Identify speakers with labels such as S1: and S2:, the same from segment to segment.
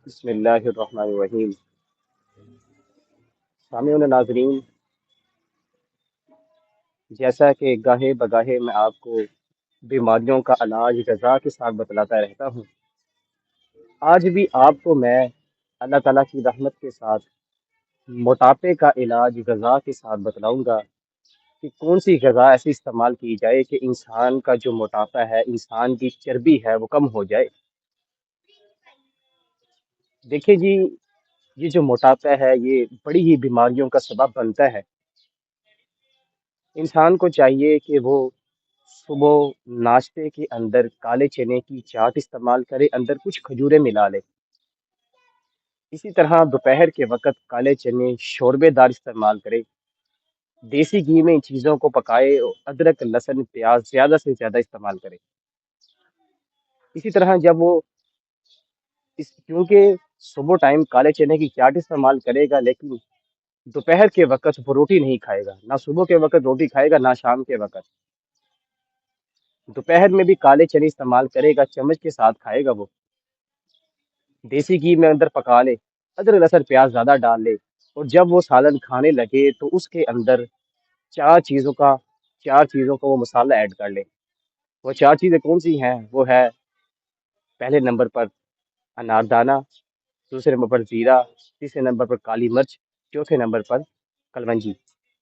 S1: بسم اللہ الرحمن الرحیم۔ سامعین و ناظرین، جیسا کہ گاہے بگاہے میں آپ کو بیماریوں کا علاج غذا کے ساتھ بتلاتا رہتا ہوں، آج بھی آپ کو میں اللہ تعالیٰ کی رحمت کے ساتھ موٹاپے کا علاج غذا کے ساتھ بتلاؤں گا کہ کون سی غذا ایسی استعمال کی جائے کہ انسان کا جو موٹاپا ہے، انسان کی چربی ہے، وہ کم ہو جائے۔ دیکھیے جی، یہ جو موٹاپا ہے یہ بڑی ہی بیماریوں کا سبب بنتا ہے۔ انسان کو چاہیے کہ وہ صبح ناشتے کے اندر کالے چنے کی چاٹ استعمال کرے، اندر کچھ کھجورے ملا لے۔ اسی طرح دوپہر کے وقت کالے چنے شوربے دار استعمال کرے، دیسی گھی میں ان چیزوں کو پکائے اور ادرک لہسن پیاز زیادہ سے زیادہ استعمال کرے۔ اسی طرح جب وہ کیونکہ صبح ٹائم کالے چنے کی چاٹ استعمال کرے گا، لیکن دوپہر کے وقت وہ روٹی نہیں کھائے گا، نہ صبح کے وقت روٹی کھائے گا نہ شام کے وقت۔ دوپہر میں بھی کالے چنے استعمال کرے گا، چمچ کے ساتھ کھائے گا، وہ دیسی گھی میں اندر پکا لے، ادرک لہسن پیاز زیادہ ڈال لے، اور جب وہ سالن کھانے لگے تو اس کے اندر چار چیزوں کا چار چیزوں کا وہ مسالہ ایڈ کر لے۔ وہ چار چیزیں کون سی ہیں؟ وہ ہے پہلے نمبر پر اناردانہ، دوسرے نمبر پر زیرہ، تیسرے نمبر پر کالی مرچ، چوتھے نمبر پر کلونجی،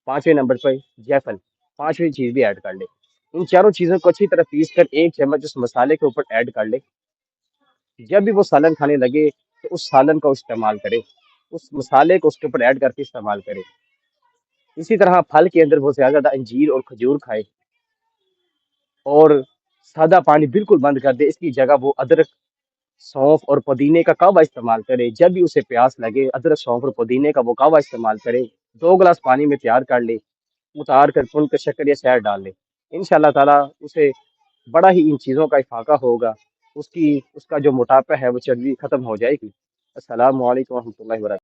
S1: پانچویں نمبر پر جیفل، پانچویں چیز بھی ایڈ کر لے۔ ان چاروں چیزوں کو اچھی طرح پیس کر ایک چمچ اس مسالے کے اوپر ایڈ کر لے۔ جب بھی وہ سالن کھانے لگے تو اس سالن کو استعمال کرے، اس مسالے کو اس کے اوپر ایڈ کر کے استعمال کرے۔ اسی طرح پھل کے اندر وہ زیادہ زیادہ انجیر اور کھجور کھائے، اور سادہ پانی بالکل بند کر دے، اس کی جگہ وہ ادرک، سونف اور پودینے کا کہوہ استعمال کرے۔ جب بھی اسے پیاس لگے ادرک، سونف اور پودینے کا وہ کہوہ استعمال کرے، 2 گلاس پانی میں تیار کر لے، اتار کر کن کر شکر یا شہد ڈال لے۔ انشاءاللہ تعالیٰ اسے بڑا ہی ان چیزوں کا افاقہ ہوگا، اس کا جو موٹاپا ہے وہ چربی ختم ہو جائے گی۔ السلام علیکم ورحمۃ اللہ وبرکاتہ۔